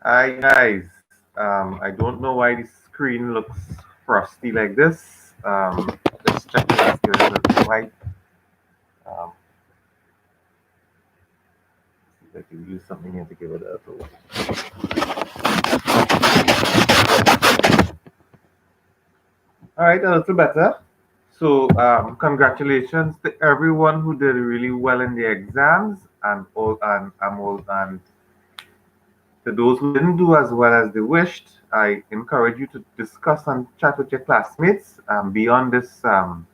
Hi guys, I don't know why the screen looks frosty like this. Let's check this. Give it a little white. Um, see if I can use something here to give it a little white. All right, a little better. So, congratulations to everyone who did really well in the exams, and to those who didn't do as well as they wished. I encourage you to discuss and chat with your classmates beyond this video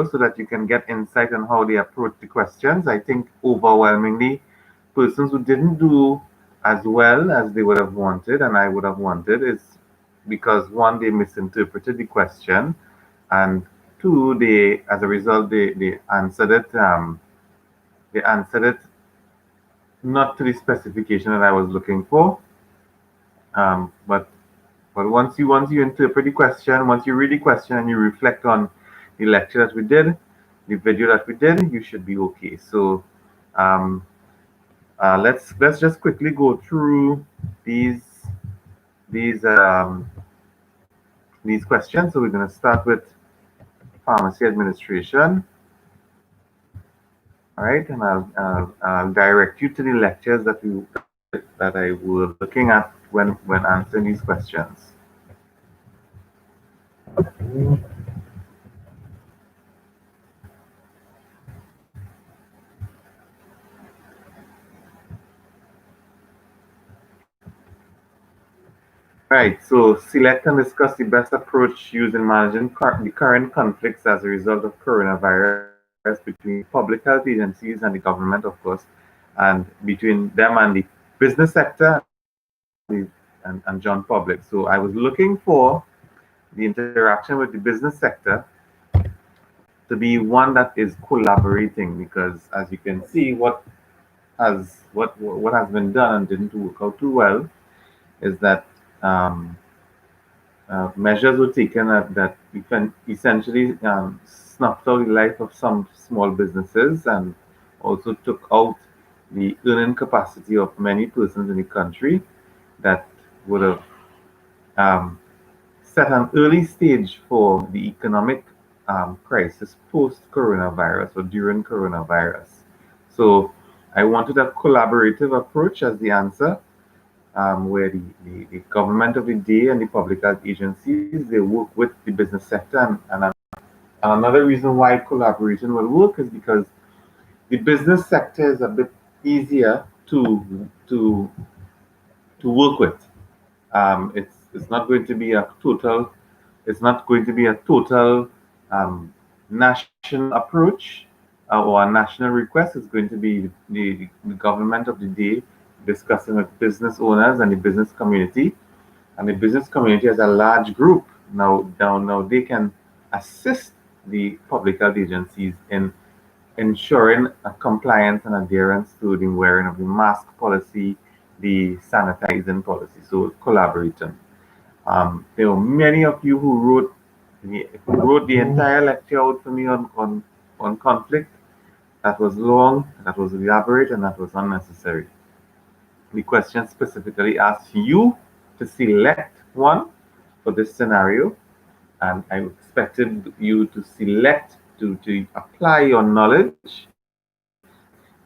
so that you can get insight on how they approach the questions. I think overwhelmingly, persons who didn't do as well as they would have wanted and I would have wanted is because one, they misinterpreted the question, and two, they as a result they answered it not to the specification that I was looking for. But once you interpret the question, once you read the question and you reflect on the lecture that we did, the video that we did, you should be okay. So um, let's just quickly go through these these um, these questions. So we're going to start with pharmacy administration. All right, and I'll direct you to the lectures that I was looking at when answering these questions. Right, so select and discuss the best approach used in managing the current conflicts as a result of coronavirus between public health agencies and the government, of course, and between them and the business sector and John Public. So I was looking for the interaction with the business sector to be one that is collaborating because, as you can see, what has been done and didn't work out too well is that um, measures were taken that essentially snuffed out the life of some small businesses and also took out the earning capacity of many persons in the country that would have um, set an early stage for the economic crisis post coronavirus or during coronavirus. So I wanted a collaborative approach as the answer where the government of the day and the public health agencies they work with the business sector and another reason why collaboration will work is because the business sector is a bit easier to work with. It's not going to be a total it's not going to be a total national approach or a national request. It's going to be the government of the day discussing with business owners and the business community. And the business community as a large group now they can assist the public health agencies in ensuring a compliance and adherence to the wearing of the mask policy, the sanitizing policy. So collaborating. There were many of you who wrote the entire lecture out for me on conflict. That was long, that was elaborate, and that was unnecessary. The question specifically asks you to select one for this scenario, and I expected you to select to apply your knowledge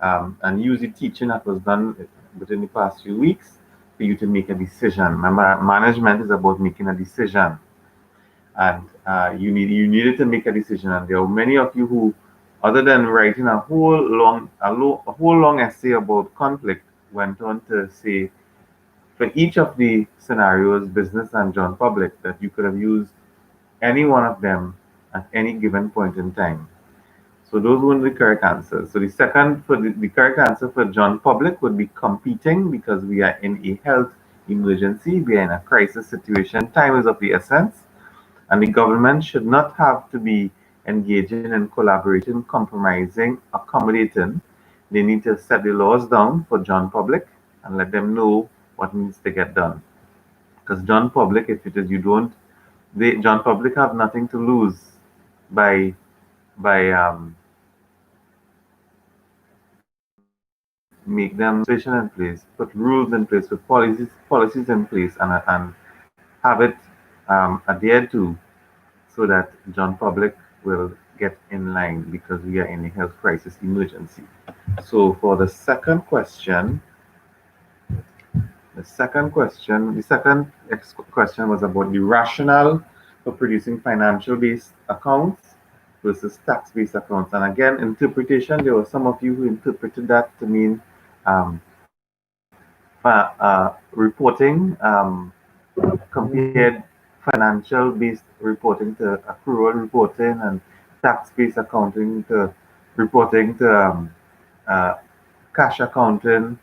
and use the teaching that was done within the past few weeks for you to make a decision. Remember, management is about making a decision, and you needed to make a decision. And there were many of you who, other than writing a whole long essay about conflict, went on to say for each of the scenarios, business and John Public, that you could have used any one of them at any given point in time. So those weren't the correct answers. So the second for the correct answer for John Public would be competing because we are in a health emergency, we are in a crisis situation, time is of the essence, and the government should not have to be engaging in collaborating, compromising, accommodating. They need to set the laws down for John Public and let them know what needs to get done. Because John Public, if it is you don't, John Public have nothing to lose by by make them legislation in place, put rules in place, put policies in place, and have it adhered to, so that John Public will get in line, because we are in a health crisis emergency. So for the second question was about the rationale for producing financial-based accounts versus tax-based accounts. And again, interpretation, there were some of you who interpreted that to mean um, reporting, compared financial-based reporting to accrual reporting, and tax-based accounting to reporting to uh, cash accounting.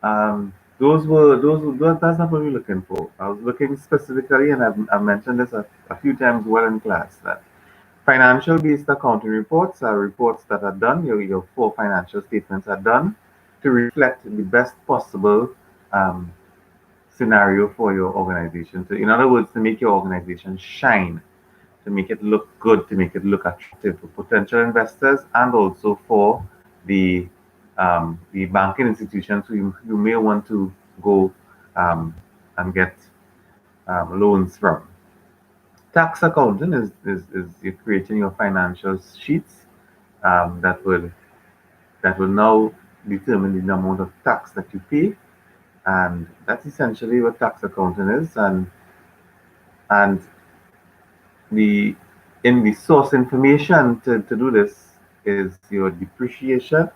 That's not what we're looking for. I was looking specifically, and I've mentioned this a few times well in class, that financial-based accounting reports are reports that are done. Your four financial statements are done to reflect the best possible um, scenario for your organization. So, in other words, to make your organization shine, to make it look good, to make it look attractive for potential investors, and also for the banking institutions who you may want to go and get loans from. Tax accounting is you're creating your financial sheets that will now determine the amount of tax that you pay, and that's essentially what tax accounting is. And the in the source information to do this is your depreciation,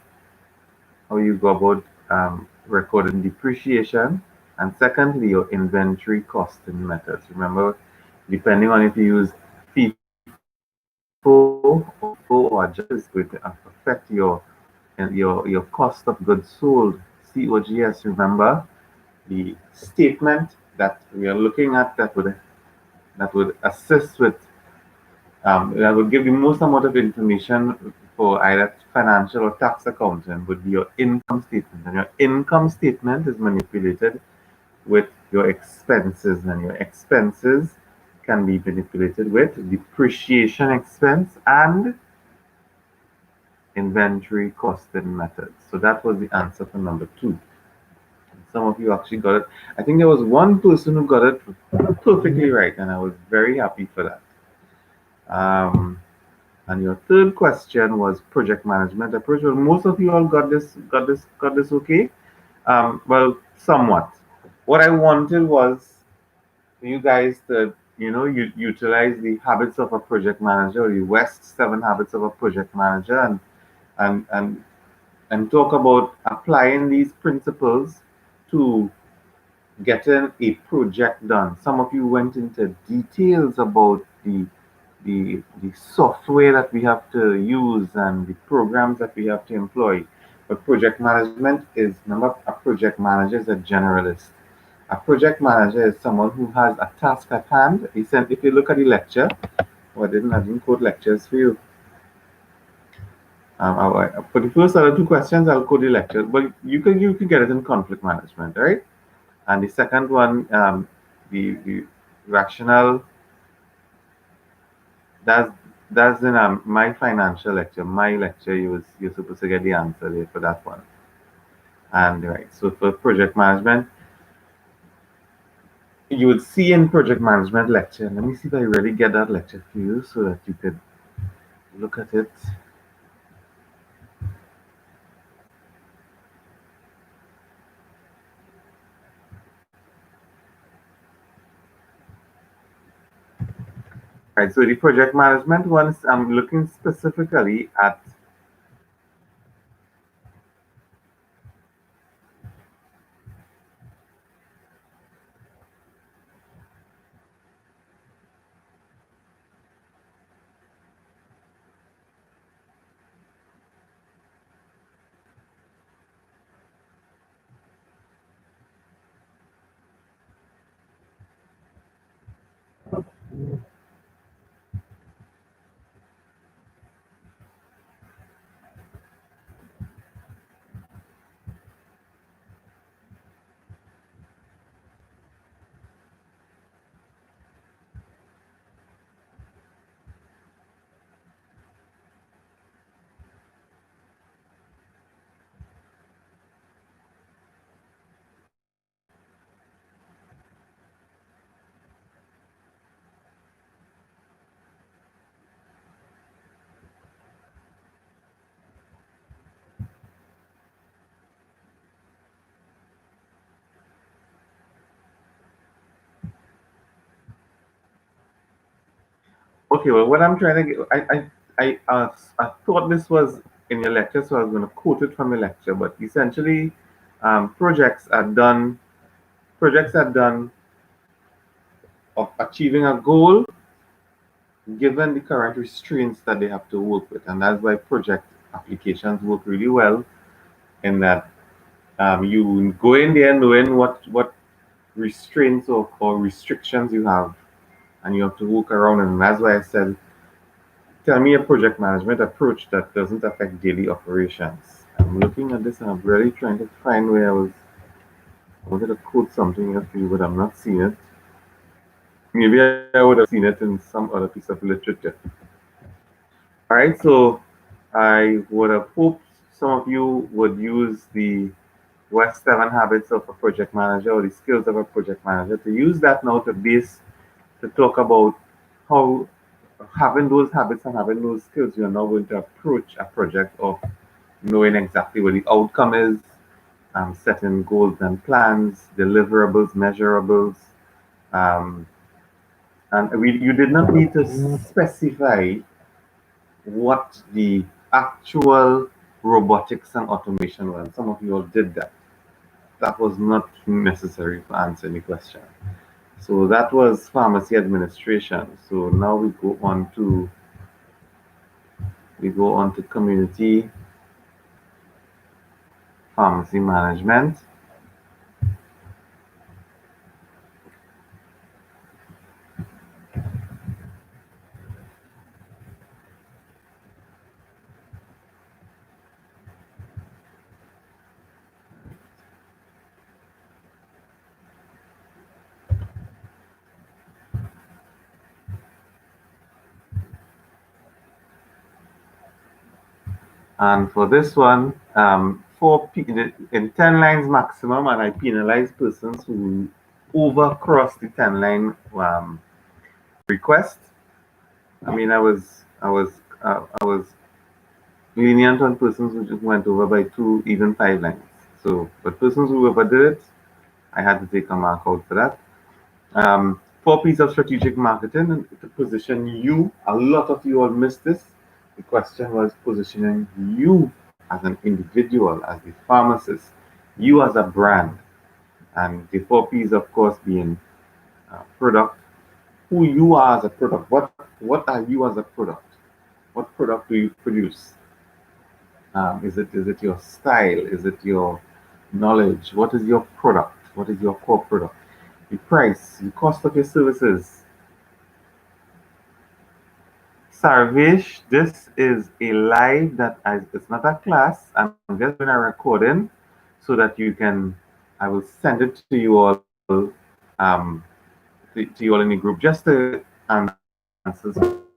how you go about recording depreciation, and secondly, your inventory costing methods. Remember, depending on if you use FIFO or adjust, is going to affect your cost of goods sold, COGS. Remember, the statement that we are looking at that would assist with that would give the most amount of information for either financial or tax accounting would be your income statement. And your income statement is manipulated with your expenses, and your expenses can be manipulated with depreciation expense and inventory costing methods. So that was the answer for number two. Some of you actually got it. I think there was one person who got it perfectly right, and I was very happy for that. And your third question was project management approach. Well, most of you all got this okay. Well, somewhat. What I wanted was for you guys to, utilize the habits of a project manager, or the West Seven Habits of a Project Manager, and and and talk about applying these principles to getting a project done. Some of you went into details about the software that we have to use and the programs that we have to employ. But project management is, remember, a project manager is a generalist. A project manager is someone who has a task at hand. If you look at the lecture, I didn't code lectures for you. For the first other two questions, I'll code the lecture, but you can get it in conflict management, right? And the second one, the rational, that's that's in my financial lecture. My lecture, you're supposed to get the answer there for that one. And right, so for project management, you would see in project management lecture. Let me see if I really get that lecture for you so that you could look at it. Right, so the project management ones, I'm looking specifically at Okay, well, what I'm trying to get, I thought this was in your lecture, so I was going to quote it from your lecture. But essentially, projects are done. Projects are done of achieving a goal given the current restraints that they have to work with, and that's why project applications work really well. In that you go in there knowing what restraints or restrictions you have, and you have to work around. And that's why I said, tell me a project management approach that doesn't affect daily operations. I'm looking at this and I'm really trying to find where I wanted to quote something here for you, but I'm not seeing it. Maybe I would have seen it in some other piece of literature. All right, so I would have hoped some of you would use the West 7 habits of a project manager or the skills of a project manager to use that now to talk about how having those habits and having those skills, you're now going to approach a project of knowing exactly what the outcome is, setting goals and plans, deliverables, measurables. Um, you did not need to specify what the actual robotics and automation was. Some of you all did that. That was not necessary to answer any question. So that was pharmacy administration. So now we go on to community pharmacy management. And for this one, in 10 lines maximum, and I penalize persons who overcross the 10 line request. I mean, I was lenient on persons who just went over by 2, even 5 lines. So, but persons who overdid it, I had to take a mark out for that. 4 P's of strategic marketing to position you. A lot of you all missed this. The question was positioning you as an individual, as the pharmacist, you as a brand. And the 4 P's, of course, being product, who you are as a product. What are you as a product? What product do you produce? Is it your style? Is it your knowledge? What is your product? What is your core product? The price, the cost of your services. Sarvesh, this is a live it's not a class. I'm just doing a recording so that you can, I will send it to you all, to you all in the group, just to answer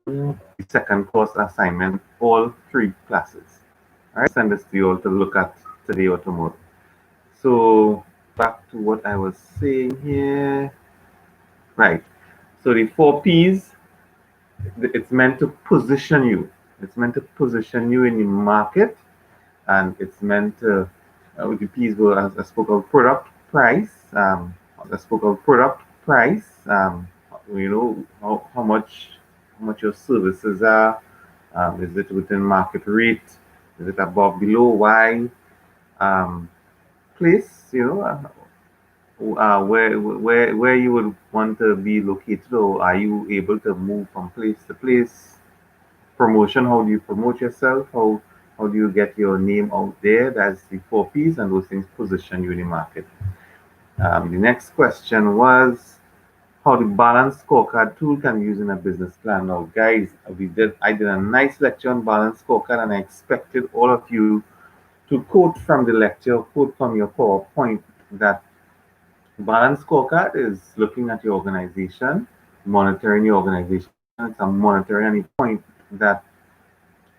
the second course assignment, all 3 classes. All right, send this to you all to look at today or tomorrow. So back to what I was saying here. Right. So the 4 P's, it's meant to position you. It's meant to position you in the market, and it's meant to. The P's were, as I spoke of, product, price. I spoke of product, price. How much your services are. Is it within market rate? Is it above, below? Why? Um, Place. Where you would want to be located, or are you able to move from place to place? Promotion, how do you promote yourself? How do you get your name out there? That's the 4 P's, and those things position you in the market. The next question was how the balanced scorecard tool can be used in a business plan. Now, guys, I did a nice lecture on balanced scorecard, and I expected all of you to quote from the lecture, quote from your PowerPoint, that balanced scorecard is looking at your organization, monitoring your organization. It's a monitoring any point that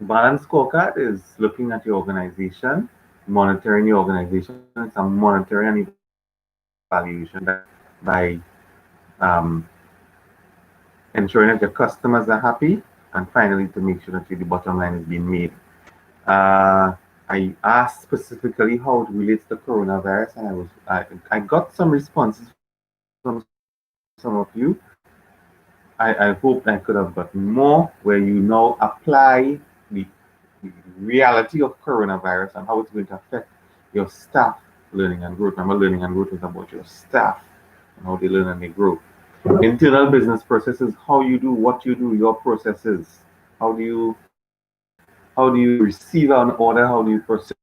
balanced scorecard is looking at your organization, monitoring your organization. It's a monitoring and evaluation by um, ensuring that your customers are happy, and finally to make sure that the bottom line is being made. I asked specifically how it relates to coronavirus, and I got some responses from some of you. I hope I could have gotten more, where you now apply the reality of coronavirus and how it's going to affect your staff learning and growth. Remember, learning and growth is about your staff and how they learn and they grow. Internal business processes, how you do what you do, your processes. How do you receive an order? How do you process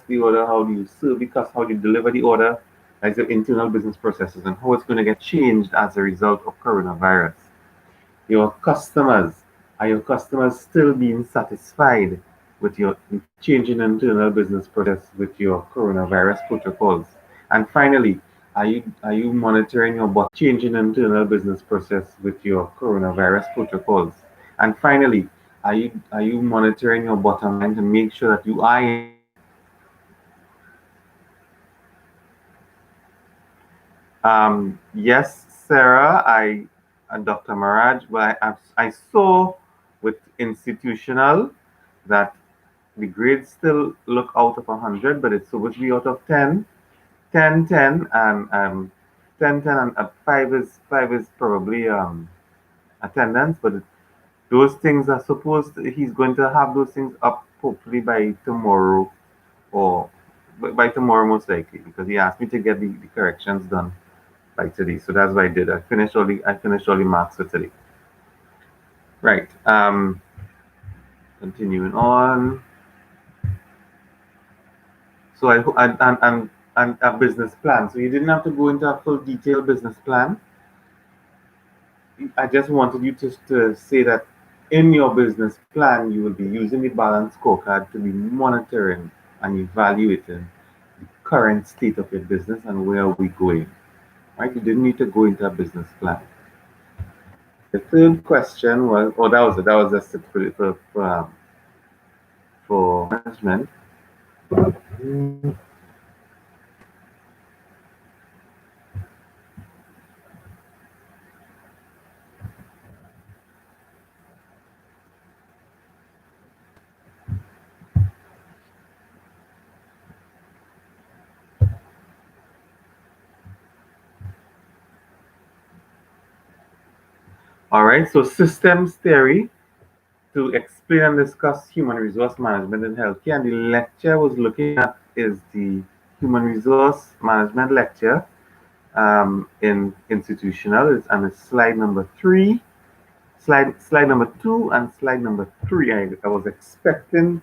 the order? How do you serve the customer? How do you deliver the order? That's your internal business processes and how it's going to get changed as a result of coronavirus. Your customers, are your customers still being satisfied with your changing internal business process with your coronavirus protocols? And finally, are you monitoring your changing internal business process with your coronavirus protocols? And finally, are you monitoring your bottom line to make sure that you are yes, Sarah, I and Dr. Maraj, but I saw with institutional that the grades still look out of 100, but it's supposed to be out of 10, 10, 10, and 10, 10, and 5 is probably attendance, but those things are supposed he's going to have those things up hopefully by tomorrow or by tomorrow most likely because he asked me to get the corrections done by today. So that's what I did. I finished all the marks for today. Right. Continuing on. So and a business plan. So you didn't have to go into a full detailed business plan. I just wanted you to say that in your business plan, you will be using the balance scorecard to be monitoring and evaluating the current state of your business and where are we going. Right? You didn't need to go into a business plan. The third question was, oh, that was it. That was just it for management. All right, so systems theory to explain and discuss human resource management in healthcare. And the lecture I was looking at is the human resource management lecture in institutional. And it's slide number three, slide number two, and slide number three. I was expecting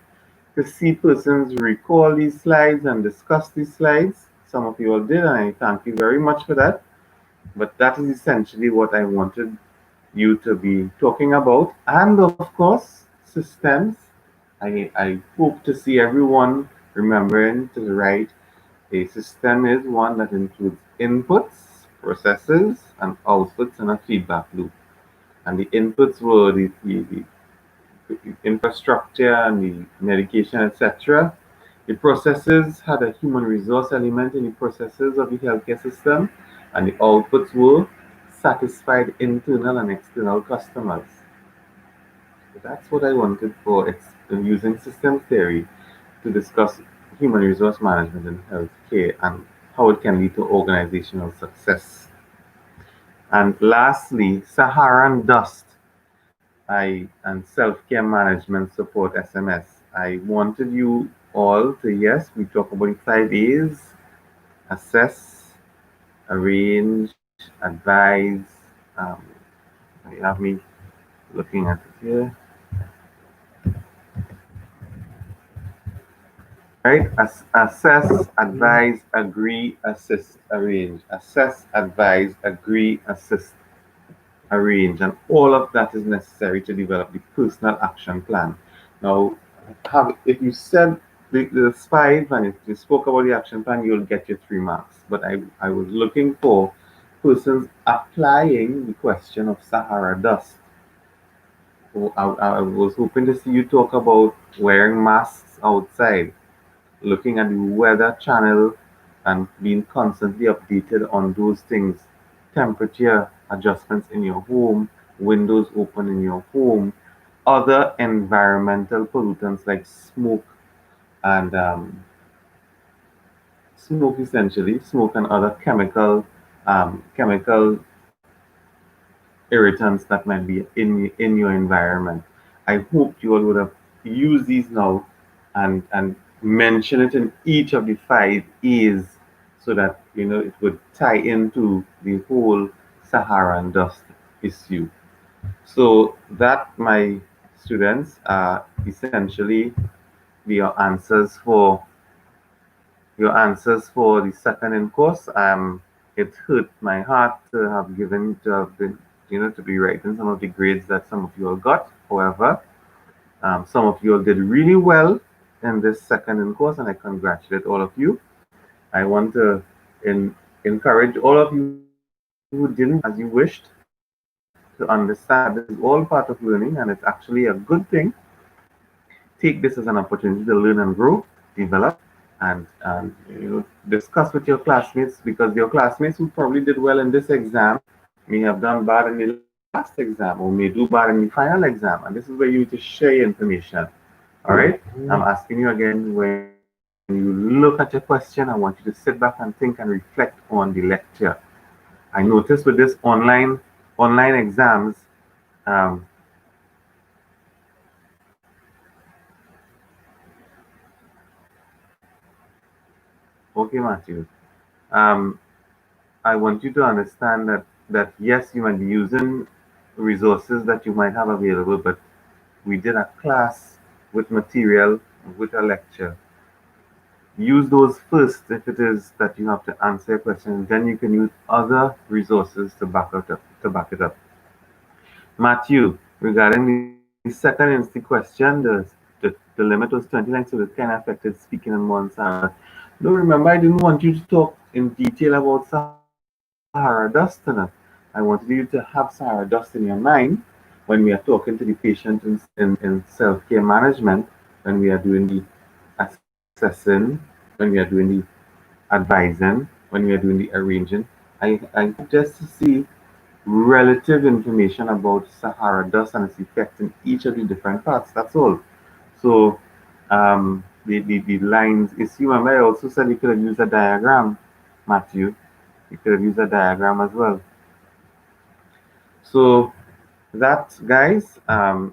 to see persons recall these slides and discuss these slides. Some of you all did, and I thank you very much for that. But that is essentially what I wanted you to be talking about. And of course, systems. I hope to see everyone remembering to write a system is one that includes inputs, processes, and outputs and a feedback loop. And the inputs were the infrastructure and the medication, etc. The processes had a human resource element in the processes of the healthcare system, and the outputs were satisfied internal and external customers. So that's what I wanted for using system theory to discuss human resource management in healthcare and how it can lead to organizational success. And lastly, Saharan dust and self-care management support SMS. I wanted you all to, yes, we talk about the 5 A's: assess, arrange, advise. Um, you have me looking at it here. Right? Assess, advise, agree, assist, arrange. Assess, advise, agree, assist, arrange. And all of that is necessary to develop the personal action plan. Now, if you said there's 5 and if you spoke about the action plan, you'll get your 3 marks. But I was looking for persons applying the question of Sahara dust. So I was hoping to see you talk about wearing masks outside, looking at the weather channel and being constantly updated on those things, temperature adjustments in your home, windows open in your home, other environmental pollutants like smoke and smoke essentially, smoke and other chemical irritants that might be in your environment. I hope you all would have used these now and mention it in each of the 5 A's so that it would tie into the whole Saharan dust issue. So that, my students, are essentially your answers for the second in course. It hurt my heart to have been, to be writing some of the grades that some of you all got. However, some of you all did really well in this second in course, and I congratulate all of you. I want to encourage all of you who didn't as you wished to understand that this is all part of learning, and it's actually a good thing. Take this as an opportunity to learn and grow, develop, and discuss with your classmates, because your classmates who probably did well in this exam may have done bad in the last exam or may do bad in the final exam, and this is where you need to share your information. All right. I'm asking you again, when you look at your question, I want you to sit back and think and reflect on the lecture. I noticed with this online exams, um, okay, Matthew. Um, I want you to understand that yes, you might be using resources that you might have available, but we did a class with material, with a lecture. Use those first if it is that you have to answer a question. Then you can use other resources to back it up. Matthew, regarding the second instant question, the limit was 29, so it kind of affected speaking in one Sahara. No, remember, I didn't want you to talk in detail about Sahara dust enough. I wanted you to have Sahara dust in your mind when we are talking to the patient in self-care management, when we are doing the assessing, when we are doing the advising, when we are doing the arranging. I just to see relative information about Sahara dust and its effect in each of the different parts. That's all. So the lines is you remember I also said you could have used a diagram, Matthew. You could have used a diagram as well. So that, guys,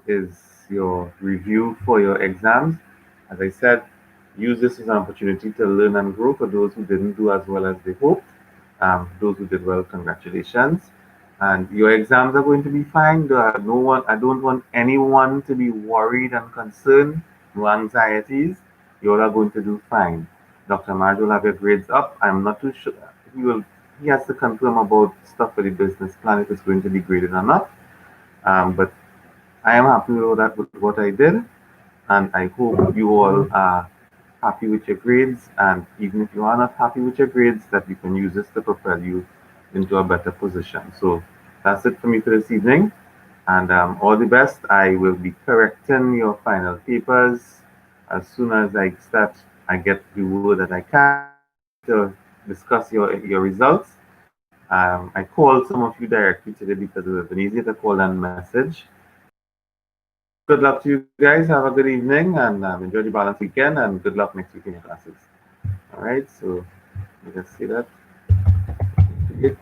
is your review for your exams. As I said, use this as an opportunity to learn and grow for those who didn't do as well as they hoped. Those who did well, congratulations. And your exams are going to be fine. I don't want anyone to be worried and concerned. No anxieties. You all are going to do fine. Dr. Marge will have your grades up. I'm not too sure. He has to confirm about stuff for the business plan if it's going to be graded or not. But I am happy with what I did, and I hope you all are happy with your grades. And even if you are not happy with your grades, that you can use this to propel you into a better position. So that's it for me for this evening, and all the best. I will be correcting your final papers as soon as I get the word that I can to discuss your results. I called some of you directly today because it would have been easier to call than message. Good luck to you guys. Have a good evening and enjoy the balance weekend, and good luck next week in your classes. All right, so let's see that. It.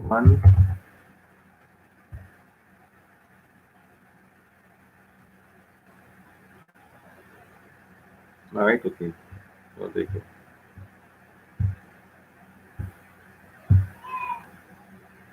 One. All right, okay. Well, take it.